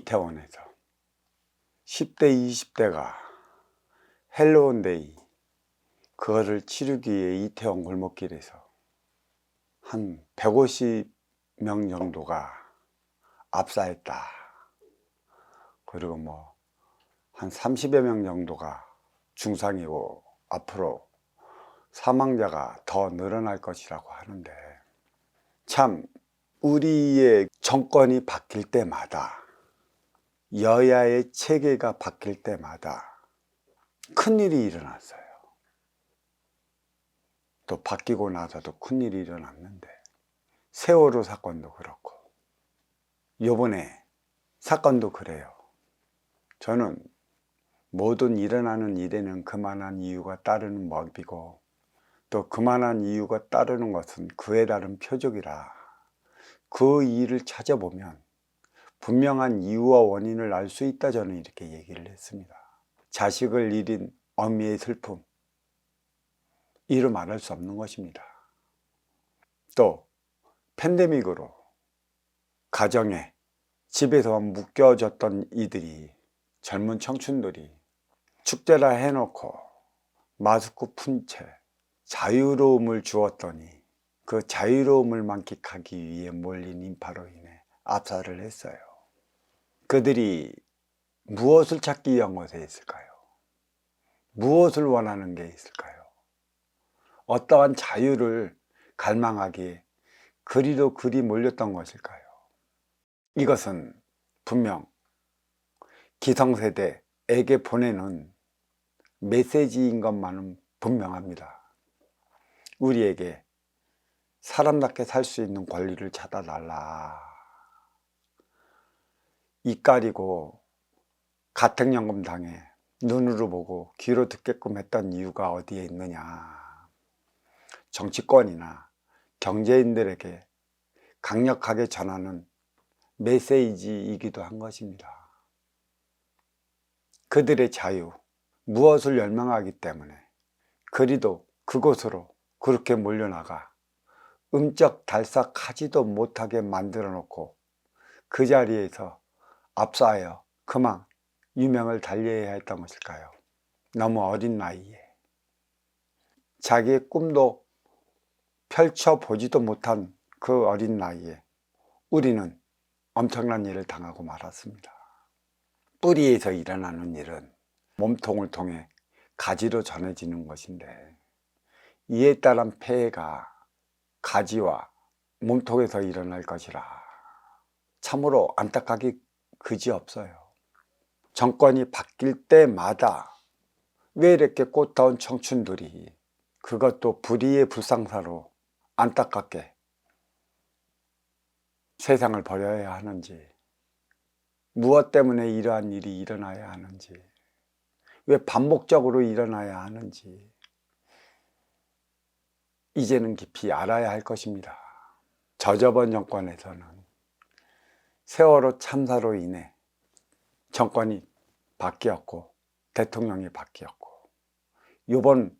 이태원에서 10대 20대가 헬로윈데이 그거를 치르기 위해 이태원 골목길에서 한 150명 정도가 압사했다. 그리고 한 30여 명 정도가 중상이고 앞으로 사망자가 더 늘어날 것이라고 하는데, 참 우리의 정권이 바뀔 때마다, 여야의 체계가 바뀔 때마다 큰일이 일어났어요. 또 바뀌고 나서도 큰일이 일어났는데, 세월호 사건도 그렇고 요번에 사건도 그래요. 저는 모든 일어나는 일에는 그만한 이유가 따르는 법이고, 또 그만한 이유가 따르는 것은 그에 따른 표적이라, 그 일을 찾아보면 분명한 이유와 원인을 알 수 있다, 저는 이렇게 얘기를 했습니다. 자식을 잃은 어미의 슬픔, 이루 말할 수 없는 것입니다. 또 팬데믹으로 가정에 집에서 묶여졌던 이들이, 젊은 청춘들이 축제라 해놓고 마스크 푼 채 자유로움을 주었더니 그 자유로움을 만끽하기 위해 몰린 인파로 인해 압살을 했어요. 그들이 무엇을 찾기 위한 것에 있을까요? 무엇을 원하는 게 있을까요? 어떠한 자유를 갈망하기에 그리도 그리 몰렸던 것일까요? 이것은 분명 기성세대에게 보내는 메시지인 것만은 분명합니다. 우리에게 사람답게 살 수 있는 권리를 찾아달라. 입 가리고 가택연금 당해 눈으로 보고 귀로 듣게끔 했던 이유가 어디에 있느냐. 정치권이나 경제인들에게 강력하게 전하는 메시지이기도 한 것입니다. 그들의 자유, 무엇을 열망하기 때문에 그리도 그곳으로 그렇게 몰려나가 음쩍달싹하지도 못하게 만들어 놓고 그 자리에서 압사하여 그만 유명을 달려야 했던 것일까요? 너무 어린 나이에 자기의 꿈도 펼쳐보지도 못한 그 어린 나이에 우리는 엄청난 일을 당하고 말았습니다. 뿌리에서 일어나는 일은 몸통을 통해 가지로 전해지는 것인데, 이에 따른 폐해가 가지와 몸통에서 일어날 것이라 참으로 안타깝기 그지없어요. 정권이 바뀔 때마다 왜 이렇게 꽃다운 청춘들이, 그것도 불의의 불상사로 안타깝게 세상을 버려야 하는지, 무엇 때문에 이러한 일이 일어나야 하는지, 왜 반복적으로 일어나야 하는지 이제는 깊이 알아야 할 것입니다. 저저번 정권에서는 세월호 참사로 인해 정권이 바뀌었고 대통령이 바뀌었고, 이번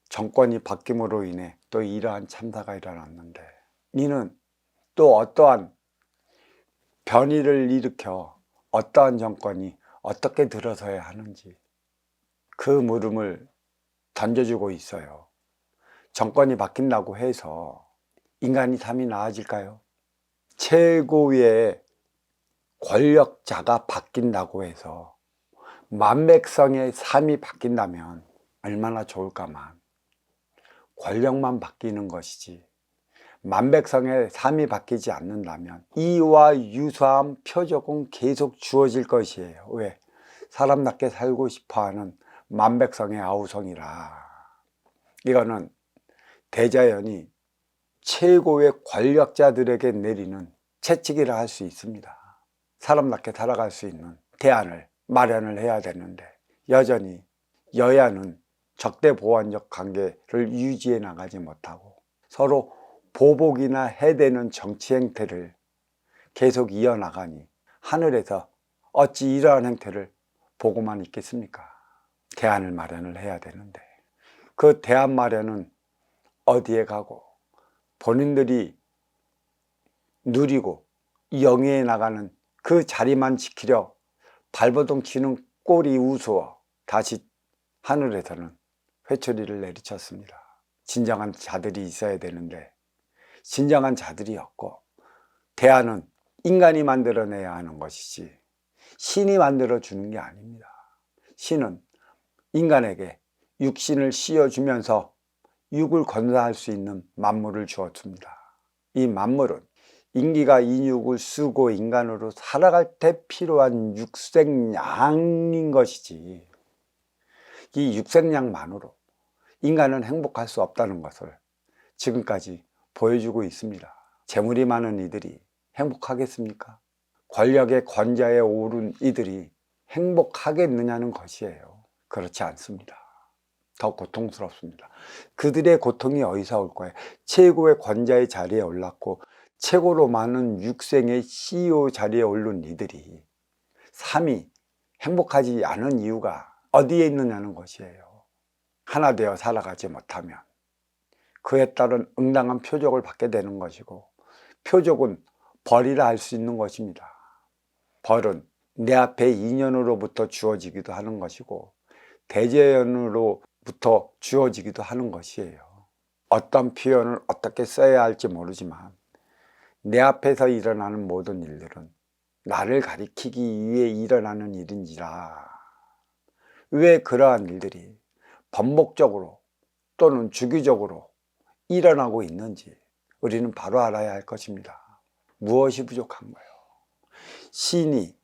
정권이 바뀜으로 인해 또 이러한 참사가 일어났는데, 이는 또 어떠한 변이를 일으켜 어떠한 정권이 어떻게 들어서야 하는지 그 물음을 던져주고 있어요. 정권이 바뀐다고 해서 인간의 삶이 나아질까요? 최고의 권력자가 바뀐다고 해서 만백성의 삶이 바뀐다면 얼마나 좋을까만, 권력만 바뀌는 것이지 만백성의 삶이 바뀌지 않는다면 이와 유사한 표적은 계속 주어질 것이에요. 왜? 사람답게 살고 싶어하는 만백성의 아우성이라. 이거는 대자연이 최고의 권력자들에게 내리는 채찍이라 할 수 있습니다. 사람답게 살아갈 수 있는 대안을 마련을 해야 되는데, 여전히 여야는 적대보완적 관계를 유지해 나가지 못하고 서로 보복이나 해대는 정치 행태를 계속 이어나가니 하늘에서 어찌 이러한 행태를 보고만 있겠습니까? 대안을 마련을 해야 되는데, 그 대안 마련은 어디에 가고 본인들이 누리고 영위해 나가는 그 자리만 지키려 발버둥 치는 꼴이 우스워 다시 하늘에서는 회초리를 내리쳤습니다. 진정한 자들이 있어야 되는데 진정한 자들이 없고, 대안은 인간이 만들어내야 하는 것이지 신이 만들어주는 게 아닙니다. 신은 인간에게 육신을 씌워주면서 육을 건사할 수 있는 만물을 주었습니다. 이 만물은 인기가 인육을 쓰고 인간으로 살아갈 때 필요한 육생량인 것이지, 이 육생량만으로 인간은 행복할 수 없다는 것을 지금까지 보여주고 있습니다. 재물이 많은 이들이 행복하겠습니까? 권력의 권좌에 오른 이들이 행복하겠느냐는 것이에요. 그렇지 않습니다. 더 고통스럽습니다. 그들의 고통이 어디서 올 거예요? 최고의 권좌의 자리에 올랐고 최고로 많은 육생의 CEO 자리에 오른 이들이 삶이 행복하지 않은 이유가 어디에 있느냐는 것이에요. 하나 되어 살아가지 못하면 그에 따른 응당한 표적을 받게 되는 것이고, 표적은 벌이라 할 수 있는 것입니다. 벌은 내 앞에 인연으로부터 주어지기도 하는 것이고 대제연으로부터 주어지기도 하는 것이에요. 어떤 표현을 어떻게 써야 할지 모르지만 내 앞에서 일어나는 모든 일들은 나를 가리키기 위해 일어나는 일인지라, 왜 그러한 일들이 반복적으로 또는 주기적으로 일어나고 있는지 우리는 바로 알아야 할 것입니다. 무엇이 부족한 거예요? 신이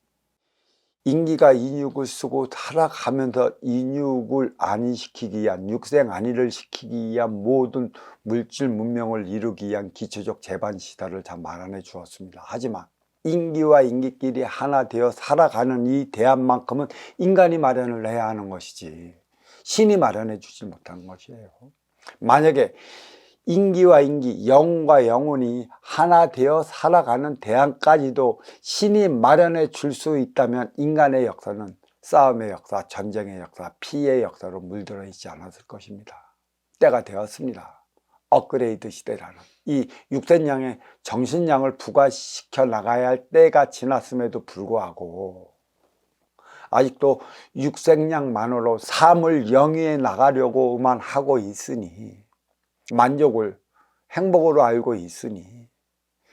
인기가 인육을 쓰고 살아가면서 인육을 안위시키기 위한, 육생 안위를 시키기 위한 모든 물질 문명을 이루기 위한 기초적 재반 시설을 다 마련해 주었습니다. 하지만 인기와 인기끼리 하나 되어 살아가는 이 대안만큼은 인간이 마련을 해야 하는 것이지 신이 마련해 주지 못하는 것이에요. 만약에 인기와 인기, 영과 영혼이 하나 되어 살아가는 대안까지도 신이 마련해 줄 수 있다면 인간의 역사는 싸움의 역사, 전쟁의 역사, 피해의 역사로 물들어 있지 않았을 것입니다. 때가 되었습니다. 업그레이드 시대라는 이 육생량의 정신량을 부과시켜 나가야 할 때가 지났음에도 불구하고 아직도 육생량만으로 삶을 영위해 나가려고만 하고 있으니, 만족을 행복으로 알고 있으니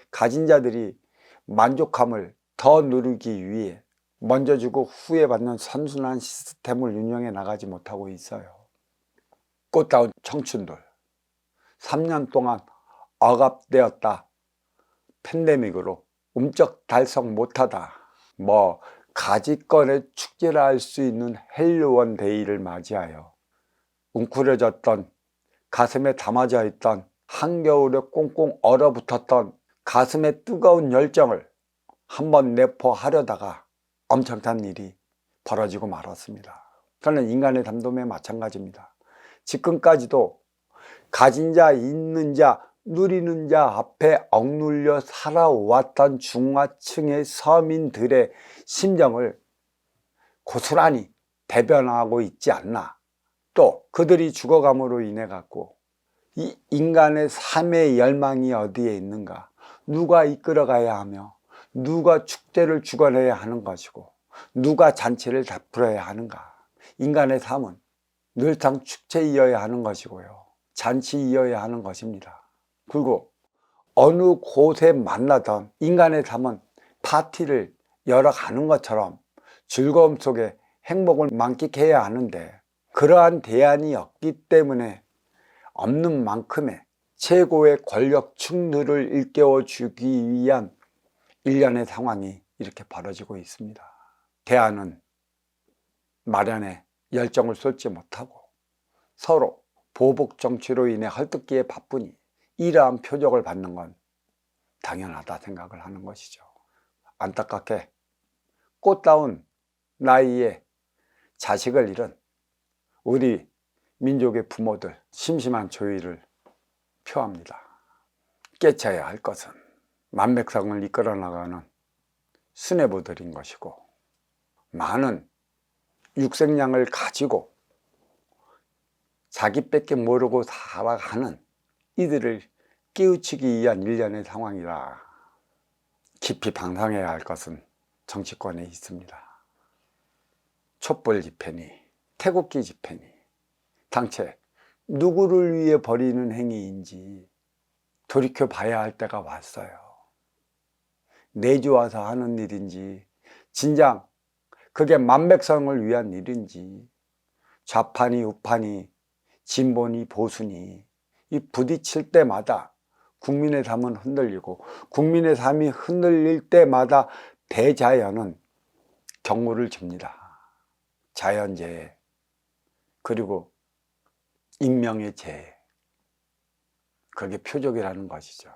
가진 자들이 만족함을 더 누리기 위해 먼저 주고 후에 받는 선순환 시스템을 운영해 나가지 못하고 있어요. 꽃다운 청춘들 3년 동안 억압되었다, 팬데믹으로 음적 달성 못하다, 가지권의 축제라 할 수 있는 헬로원 데이를 맞이하여 웅크려졌던, 가슴에 담아져 있던, 한겨울에 꽁꽁 얼어붙었던 가슴의 뜨거운 열정을 한번 내포하려다가 엄청난 일이 벌어지고 말았습니다. 저는 인간의 담dom에 마찬가지입니다. 지금까지도 가진 자, 있는 자, 누리는 자 앞에 억눌려 살아왔던 중하층의 서민들의 심정을 고스란히 대변하고 있지 않나. 또 그들이 죽어감으로 인해 갖고 이 인간의 삶의 열망이 어디에 있는가, 누가 이끌어가야 하며 누가 축제를 주관해야 하는 것이고 누가 잔치를 베풀어야 하는가. 인간의 삶은 늘상 축제이어야 하는 것이고요, 잔치이어야 하는 것입니다. 그리고 어느 곳에 만나던 인간의 삶은 파티를 열어가는 것처럼 즐거움 속에 행복을 만끽해야 하는데, 그러한 대안이 없기 때문에 없는 만큼의 최고의 권력층들을 일깨워 주기 위한 일련의 상황이 이렇게 벌어지고 있습니다. 대안은 마련에 열정을 쏟지 못하고 서로 보복 정치로 인해 헐뜯기에 바쁘니 이러한 표적을 받는 건 당연하다 생각을 하는 것이죠. 안타깝게 꽃다운 나이에 자식을 잃은 우리 민족의 부모들 심심한 조의를 표합니다. 깨쳐야 할 것은 만백성을 이끌어 나가는 수뇌부들인 것이고, 많은 육생량을 가지고 자기밖에 모르고 살아가는 이들을 깨우치기 위한 일련의 상황이라 깊이 반성해야 할 것은 정치권에 있습니다. 촛불 집회니 태극기 집회니 당최 누구를 위해 벌이는 행위인지 돌이켜 봐야 할 때가 왔어요. 내주와서 하는 일인지 진작 그게 만백성을 위한 일인지 좌파니 우파니 진보니 보수니 이 부딪힐 때마다 국민의 삶은 흔들리고 국민의 삶이 흔들릴 때마다 대자연은 경고를 줍니다. 자연재해 그리고 인명의 재해, 그게 표적이라는 것이죠.